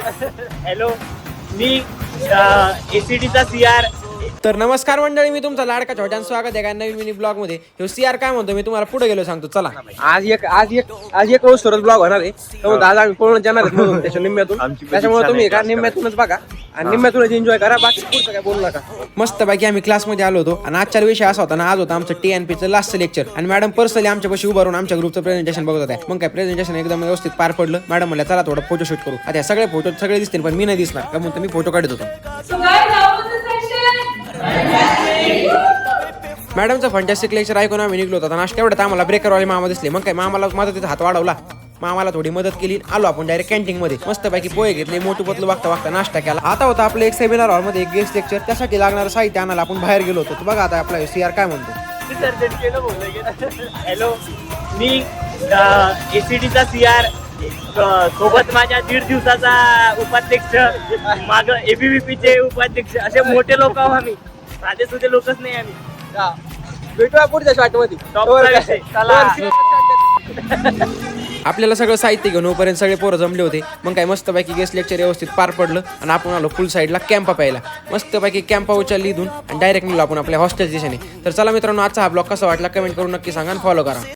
Hello, मी एसीडीचा CR. तर नमस्कार मंडळी, मी तुमचा लाडका छोट्यान स्वागत आहे का नवीन मिनी ब्लॉग मध्ये. ह्यो सीआर काय म्हणतो मी तुम्हाला पुढे गेलो सांगतो. चला, आज एक रोज सरस ब्लॉग होणार आहे. तर आज आम्ही पूर्ण जाणार आहेत मधून त्याच्या निम्म्यातून. त्याच्यामुळे तुम्ही का निम्म्यातूनच बघा आणि निम्म्यातूनच एन्जॉय करा. बाकी पुढचं काय बोलू नका. मस्त पैकी आम्ही क्लासमध्ये आलो होतो आणि आजचा विषय असा होता ना, आज होता आमचं TNPचं लास्टचं लेक्चर आणि मॅडम पर्सनली आमच्यापाशी उभं राहून आमच्या ग्रुपचं प्रेझेंटेशन बघत होत्या. मग काय प्रेझेंटेशन एकदम व्यवस्थित पार पडलं. मॅडम म्हणल्या चला थोडं फोटोशूट करू. आता सगळे फोटो सगळे दिसतील पण मी नाही दिसणार का, म्हणून मी फोटो काढत होतो. मॅडमचं फंटॅस्टिक लेक्चर ऐकून आम्ही निघलो होतो आणि तेवढ्यात आम्हाला ब्रेकरवाले मामा दिसले. मग काय मामाला माझा तिथे हात वाढवला, मामाला थोडी मदत केली. आलो आपण डायरेक्ट कॅन्टीन मध्ये. मस्त पैकी पोहे घेतले, मोठू पतलू बघता नाश्ता केला. आता होता आपलं एक सेमिनार हॉल मध्ये एक गेस्ट लेक्चर. त्यासाठी लागणारं साहित्य आणायला आपण बाहेर गेलो होतो. बघा आता आपला सीआर काय म्हणतो. हॅलो, मी एसीडीचा सीआर. सोबत माझ्या 1.5 दिवसाचा उपाध्यक्ष, माग ABVP उपाध्यक्ष. असे मोठे लोक आहो आम्ही, साधे सुधे लोकच नाही आम्ही. भेटूया पुढच्या शॉट मध्ये. आपल्याला सगळं साहित्य घेऊन होईपर्यंत सगळे पोरं जमले होते. मग काय मस्त पैकी गेस्ट लेक्चर व्यवस्थित पार पडलं आणि आपण आलो फुल साईडला कॅम्पा प्यायला. मस्त पैकी कॅम्पा उचलली इथून आणि डायरेक्ट निघलो आपण आपल्या हॉस्टेल दिशेने. तर चला मित्रांनो, आजचा हा ब्लॉग कसा वाटला कमेंट करून नक्की सांगा आणि फॉलो करा.